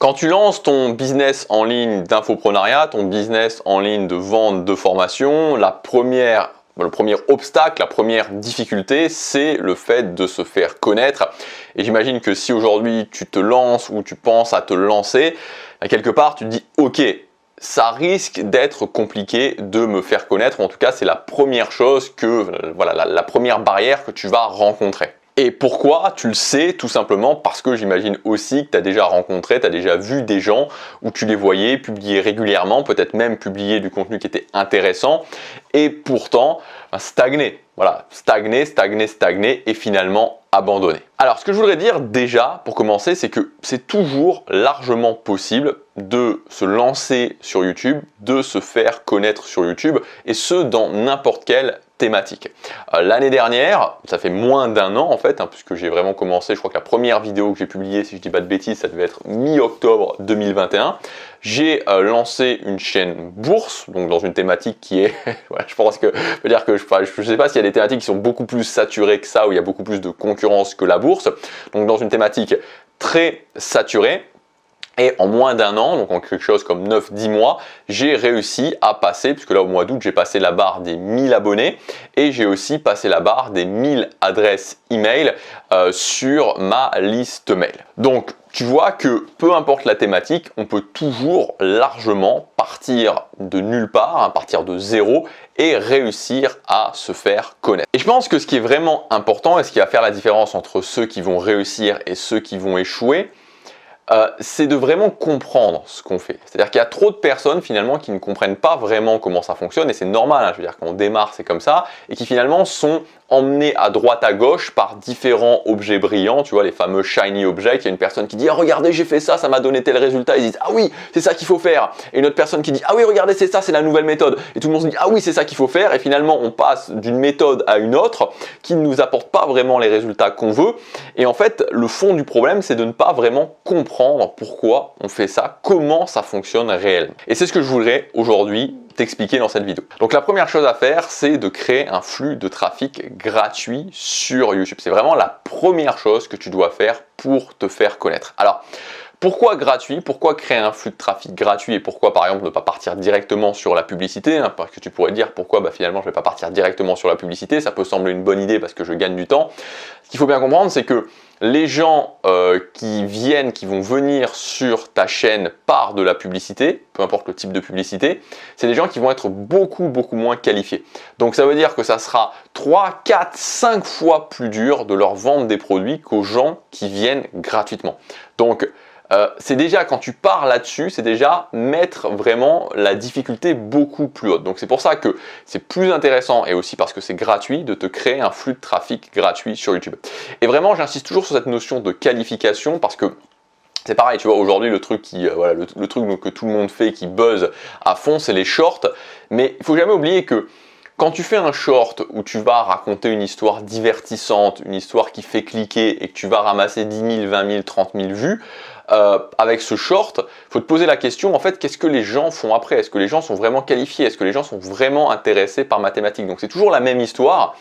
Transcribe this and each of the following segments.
Quand tu lances ton business en ligne d'infoprenariat, ton business en ligne de vente de formation, le premier obstacle, la première difficulté, c'est le fait de se faire connaître. Et j'imagine que si aujourd'hui tu te lances ou tu penses à te lancer, quelque part tu te dis ok, ça risque d'être compliqué de me faire connaître, ou en tout cas c'est la première chose la première barrière que tu vas rencontrer. Et pourquoi? Tu le sais tout simplement parce que j'imagine aussi que tu as déjà rencontré, tu as déjà vu des gens où tu les voyais publier régulièrement, peut-être même publier du contenu qui était intéressant et pourtant stagner. Voilà, stagner et finalement abandonner. Alors ce que je voudrais dire déjà pour commencer, c'est que c'est toujours largement possible de se lancer sur YouTube, de se faire connaître sur YouTube et ce dans n'importe quelle thématique. L'année dernière, ça fait moins d'un an en fait, puisque j'ai vraiment commencé, je crois que la première vidéo que j'ai publiée, si je dis pas de bêtises, ça devait être mi-octobre 2021. J'ai lancé une chaîne bourse, donc dans une thématique qui est, je pense que, je sais pas s'il y a des thématiques qui sont beaucoup plus saturées que ça, où il y a beaucoup plus de concurrence que la bourse, donc dans une thématique très saturée. Et en moins d'un an, donc en quelque chose comme 9-10 mois, j'ai réussi à passer, puisque là au mois d'août j'ai passé la barre des 1000 abonnés et j'ai aussi passé la barre des 1000 adresses email sur ma liste mail. Donc tu vois que peu importe la thématique, on peut toujours largement partir de nulle part, partir de zéro et réussir à se faire connaître. Et je pense que ce qui est vraiment important et ce qui va faire la différence entre ceux qui vont réussir et ceux qui vont échouer, c'est de vraiment comprendre ce qu'on fait. C'est-à-dire qu'il y a trop de personnes finalement qui ne comprennent pas vraiment comment ça fonctionne et c'est normal, je veux dire quand on démarre c'est comme ça et qui finalement sont emmenés à droite à gauche par différents objets brillants, tu vois les fameux shiny objects. Il y a une personne qui dit ah, regardez j'ai fait ça, ça m'a donné tel résultat, ils disent ah oui c'est ça qu'il faut faire, et une autre personne qui dit ah oui regardez c'est ça, c'est la nouvelle méthode, et tout le monde se dit ah oui c'est ça qu'il faut faire, et finalement on passe d'une méthode à une autre qui ne nous apporte pas vraiment les résultats qu'on veut. Et en fait le fond du problème c'est de ne pas vraiment comprendre pourquoi on fait ça, comment ça fonctionne réellement. Et c'est ce que je voudrais aujourd'hui t'expliquer dans cette vidéo. Donc la première chose à faire, c'est de créer un flux de trafic gratuit sur YouTube. C'est vraiment la première chose que tu dois faire pour te faire connaître. Alors, pourquoi gratuit? Pourquoi créer un flux de trafic gratuit et pourquoi par exemple ne pas partir directement sur la publicité? Parce que tu pourrais dire pourquoi finalement je ne vais pas partir directement sur la publicité, ça peut sembler une bonne idée parce que je gagne du temps. Ce qu'il faut bien comprendre, c'est que les gens qui vont venir sur ta chaîne par de la publicité, peu importe le type de publicité, c'est des gens qui vont être beaucoup moins qualifiés. Donc ça veut dire que ça sera 3, 4, 5 fois plus dur de leur vendre des produits qu'aux gens qui viennent gratuitement. Donc c'est déjà, quand tu pars là-dessus, c'est déjà mettre vraiment la difficulté beaucoup plus haute. Donc c'est pour ça que c'est plus intéressant, et aussi parce que c'est gratuit, de te créer un flux de trafic gratuit sur YouTube. Et vraiment, j'insiste toujours sur cette notion de qualification parce que c'est pareil, tu vois, aujourd'hui le truc le truc que tout le monde fait, qui buzz à fond, c'est les shorts. Mais il faut jamais oublier que quand tu fais un short où tu vas raconter une histoire divertissante, une histoire qui fait cliquer et que tu vas ramasser 10 000, 20 000, 30 000 vues, avec ce short, il faut te poser la question, en fait, qu'est-ce que les gens font après? Est-ce que les gens sont vraiment qualifiés? Est-ce que les gens sont vraiment intéressés par ma thématique? Donc c'est toujours la même histoire.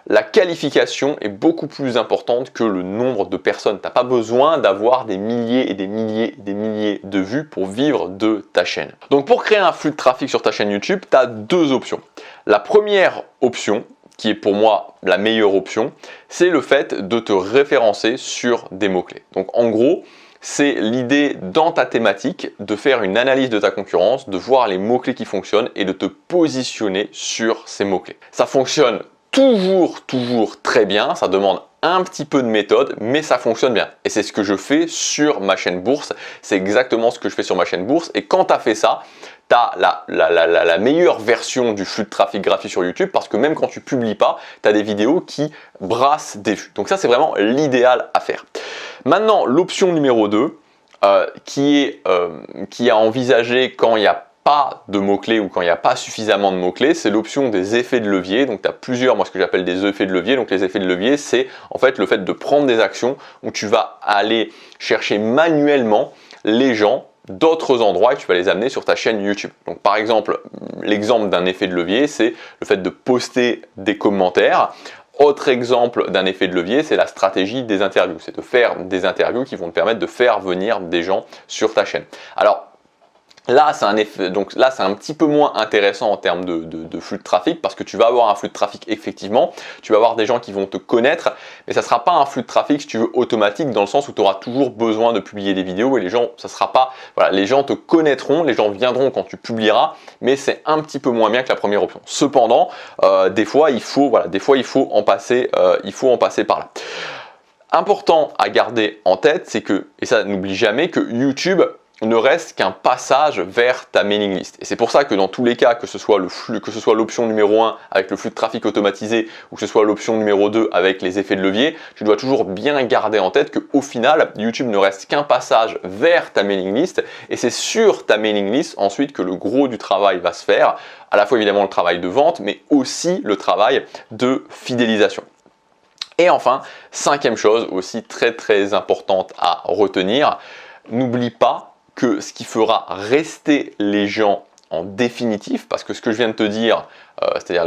La qualification est beaucoup plus importante que le nombre de personnes. Tu n'as pas besoin d'avoir des milliers et des milliers et des milliers de vues pour vivre de ta chaîne. Donc pour créer un flux de trafic sur ta chaîne YouTube, tu as deux options. La première option, qui est pour moi la meilleure option, c'est le fait de te référencer sur des mots-clés. Donc en gros, c'est l'idée dans ta thématique de faire une analyse de ta concurrence, de voir les mots-clés qui fonctionnent et de te positionner sur ces mots-clés. Ça fonctionne toujours très bien, ça demande un petit peu de méthode, mais ça fonctionne bien. Et c'est ce que je fais sur ma chaîne bourse, c'est exactement ce que je fais sur ma chaîne bourse. Et quand tu as fait ça, tu as la meilleure version du flux de trafic gratuit sur YouTube, parce que même quand tu publies pas, tu as des vidéos qui brassent des vues. Donc ça, c'est vraiment l'idéal à faire. Maintenant, l'option numéro 2, qui est à envisager quand il n'y a pas de mots-clés ou quand il n'y a pas suffisamment de mots-clés, c'est l'option des effets de levier. Donc tu as plusieurs, moi ce que j'appelle des effets de levier. Donc les effets de levier, c'est en fait le fait de prendre des actions où tu vas aller chercher manuellement les gens d'autres endroits et tu vas les amener sur ta chaîne YouTube. Donc par exemple, l'exemple d'un effet de levier, c'est le fait de poster des commentaires Autre exemple d'un effet de levier, c'est la stratégie des interviews. C'est de faire des interviews qui vont te permettre de faire venir des gens sur ta chaîne. Alors, là, c'est un petit peu moins intéressant en termes de flux de trafic parce que tu vas avoir un flux de trafic effectivement, tu vas avoir des gens qui vont te connaître, mais ça ne sera pas un flux de trafic, si tu veux, automatique dans le sens où tu auras toujours besoin de publier des vidéos et les gens, ça sera pas, voilà, les gens te connaîtront, les gens viendront quand tu publieras, mais c'est un petit peu moins bien que la première option. Cependant, des fois, il faut en passer par là. Important à garder en tête, c'est que, et ça n'oublie jamais, que YouTube ne reste qu'un passage vers ta mailing list. Et c'est pour ça que dans tous les cas, que ce soit l'option numéro 1 avec le flux de trafic automatisé ou que ce soit l'option numéro 2 avec les effets de levier, tu dois toujours bien garder en tête qu'au final, YouTube ne reste qu'un passage vers ta mailing list et c'est sur ta mailing list ensuite que le gros du travail va se faire, à la fois évidemment le travail de vente, mais aussi le travail de fidélisation. Et enfin, cinquième chose aussi très importante à retenir, n'oublie pas que ce qui fera rester les gens en définitif, parce que ce que je viens de te dire, c'est-à-dire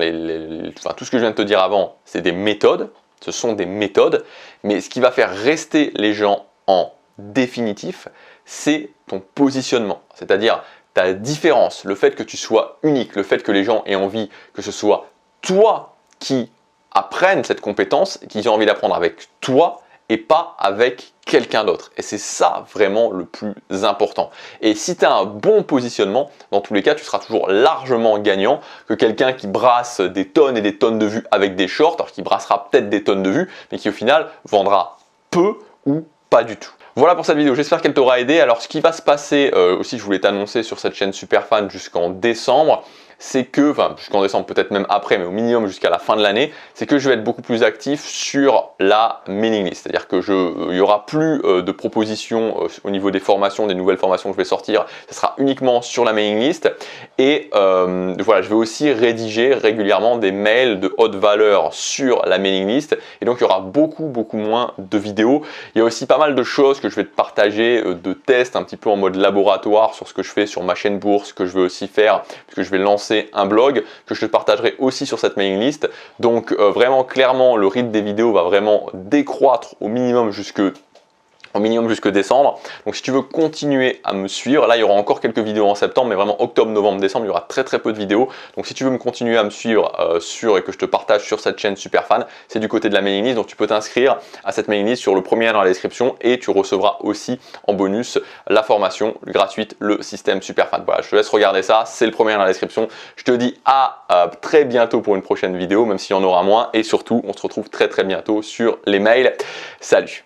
tout ce que je viens de te dire avant, c'est des méthodes, ce sont des méthodes, mais ce qui va faire rester les gens en définitif, c'est ton positionnement, c'est-à-dire ta différence, le fait que tu sois unique, le fait que les gens aient envie que ce soit toi qui apprennent cette compétence, qu'ils ont envie d'apprendre avec toi et pas avec quelqu'un d'autre. Et c'est ça vraiment le plus important. Et si tu as un bon positionnement, dans tous les cas, tu seras toujours largement gagnant que quelqu'un qui brasse des tonnes et des tonnes de vues avec des shorts, alors qui brassera peut-être des tonnes de vues, mais qui au final vendra peu ou pas du tout. Voilà pour cette vidéo, j'espère qu'elle t'aura aidé. Alors ce qui va se passer, aussi je voulais t'annoncer sur cette chaîne Superfan jusqu'en décembre, c'est que, enfin jusqu'en décembre, peut-être même après, mais au minimum jusqu'à la fin de l'année, c'est que je vais être beaucoup plus actif sur la mailing list. C'est-à-dire que il n'y aura plus de propositions au niveau des formations, des nouvelles formations que je vais sortir, ce sera uniquement sur la mailing list. Et voilà, je vais aussi rédiger régulièrement des mails de haute valeur sur la mailing list. Et donc il y aura beaucoup moins de vidéos. Il y a aussi pas mal de choses que je vais te partager, de tests un petit peu en mode laboratoire sur ce que je fais sur ma chaîne bourse, que je vais aussi faire, puisque je vais lancer un blog que je te partagerai aussi sur cette mailing list. Donc vraiment clairement le rythme des vidéos va vraiment décroître au minimum jusque décembre. Donc si tu veux continuer à me suivre, là il y aura encore quelques vidéos en septembre, mais vraiment octobre, novembre, décembre, il y aura très peu de vidéos. Donc si tu veux me continuer à me suivre et que je te partage sur cette chaîne Superfan, c'est du côté de la mailing list. Donc tu peux t'inscrire à cette mailing list sur le premier lien dans la description et tu recevras aussi en bonus la formation gratuite, le système Superfan. Voilà, je te laisse regarder ça, c'est le premier lien dans la description. Je te dis à très bientôt pour une prochaine vidéo, même s'il y en aura moins, et surtout on se retrouve très bientôt sur les mails. Salut!